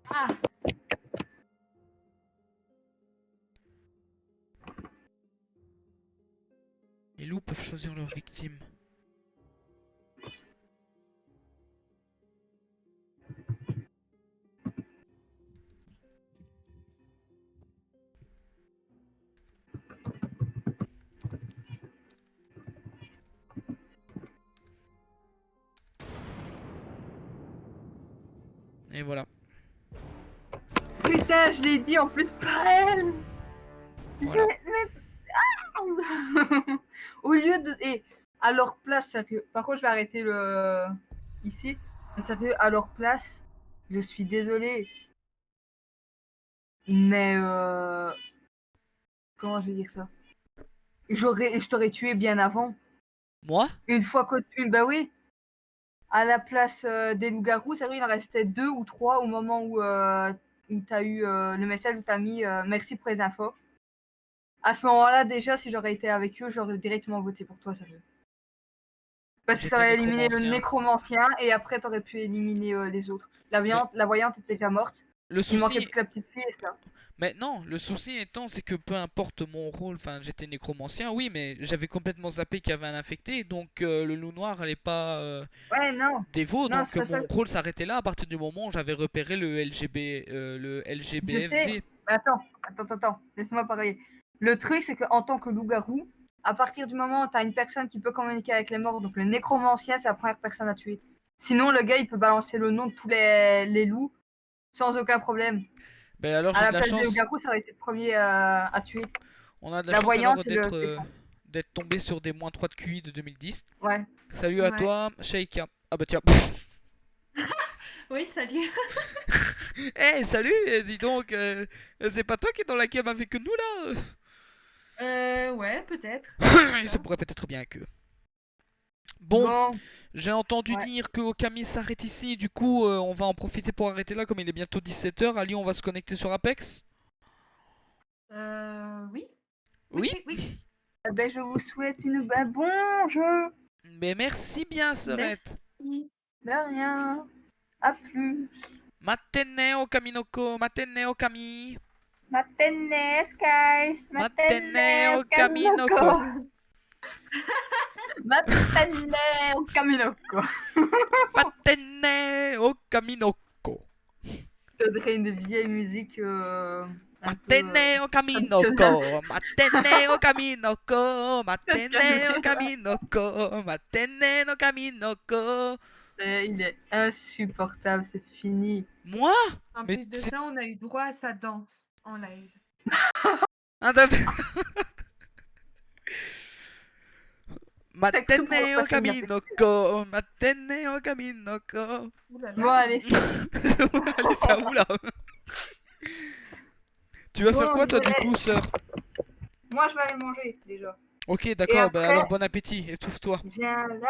Ah, Les loups peuvent choisir leurs victimes. Et voilà. putain, je l'ai dit en plus pas elle. Voilà. Au lieu de. Et à leur place, ça fait. Par contre, je vais arrêter le. Ici. Mais ça fait à leur place. Je suis désolée. Mais comment je vais dire ça? Je t'aurais tué bien avant. Moi? Une fois que bah oui, à la place des loups-garous, c'est vrai, il en restait 2 ou 3 au moment où t'as eu le message où t'as mis merci pour les infos. À ce moment-là, déjà, si j'aurais été avec eux, j'aurais directement voté pour toi, sérieux. Parce que ça J'étais va éliminer le nécromancien. nécromancien et après t'aurais pu éliminer les autres. La voyante était déjà morte. Le Il manquait souci, plus que la petite fille et ça. mais non, le souci étant, c'est que peu importe mon rôle, enfin, j'étais nécromancien, oui, mais j'avais complètement zappé qu'il y avait un infecté, donc le loup noir allait pas Ouais, non. dévot, Non, donc c'est pas ça. mon rôle s'arrêtait là à partir du moment où j'avais repéré le Je sais. LGBFV. Mais attends. Laisse-moi parler. Le truc, c'est qu'en tant que loup-garou, à partir du moment où tu as une personne qui peut communiquer avec les morts, donc le nécromancien, c'est la première personne à tuer. Sinon, le gars, il peut balancer le nom de tous les loups sans aucun problème. Ben alors À j'ai de la la place des chance, loups-garous, ça aurait été le premier à tuer. on a de la La chance voyante alors et le d'être tombé sur des -3 de QI de 2010. Ouais. Salut à Ouais. toi, Sheikah. Ah bah tiens. Oui, salut. Eh salut, dis donc, c'est pas toi qui est dans la cave avec nous là? Ouais, peut-être. Ça Ça. pourrait peut-être bien que. Bon, Bon, j'ai entendu ouais. dire que Okami s'arrête ici, du coup on va en profiter pour arrêter là comme il est bientôt 17 h. Ali, on va se connecter sur Apex? Oui. Oui, Oui? oui, oui. Eh ben, je vous souhaite un bon jeu. Mais merci bien, Serette. Merci. De rien. À plus. Matene Okami noko, Matene Okami. Matene, skies. Matene Matene, Okami Kaminoko. noko. Matene, Kaminoko. Matene Okami noko. Ça dirait une vieille musique un peu Matene Okami noko. traditionnelle. Matene Okami noko. Matene Okami noko. Matene Okami noko. Il est insupportable, c'est fini. Moi? En Mais plus de c'est ça, on a eu droit à sa danse en live. un d'un- C'est exprès pour Matene leur passer une Okami inaperçue. noko. Matene Okami noko. Ouh là Bon, là. allez. Alicia, oula. Tu vas faire Bon, quoi je toi vous du coup, laisse. sœur? Moi, je vais aller manger déjà. Ok, Et d'accord, bah après, alors bon appétit, étouffe-toi. j'ai un live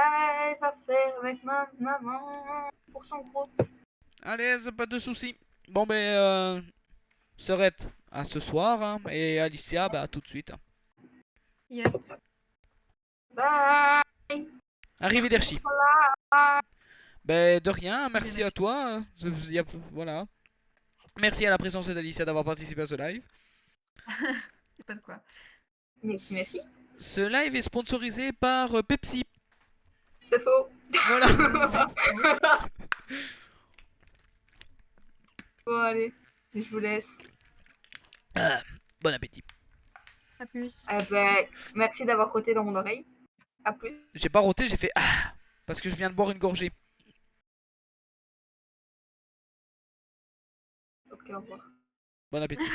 à faire avec ma maman pour son groupe. Allez, c'est pas de soucis. Bon, ben, Serette, à ce soir, hein, et Alicia, bah à tout de suite. Yep. Bye. Merci Arrivederci. d'être là. Ben, de rien, Bien merci à toi. Voilà. Merci à la présence d'Alicia d'avoir participé à ce live. C'est pas de quoi. Merci. Ce live est sponsorisé par Pepsi. C'est faux. Voilà. Bon, allez. Je vous laisse. Ah, bon appétit. À plus. Eh ben, merci d'avoir roté dans mon oreille. À plus. J'ai pas roté, j'ai fait ah parce que je viens de boire une gorgée. Ok, au revoir. Bon appétit.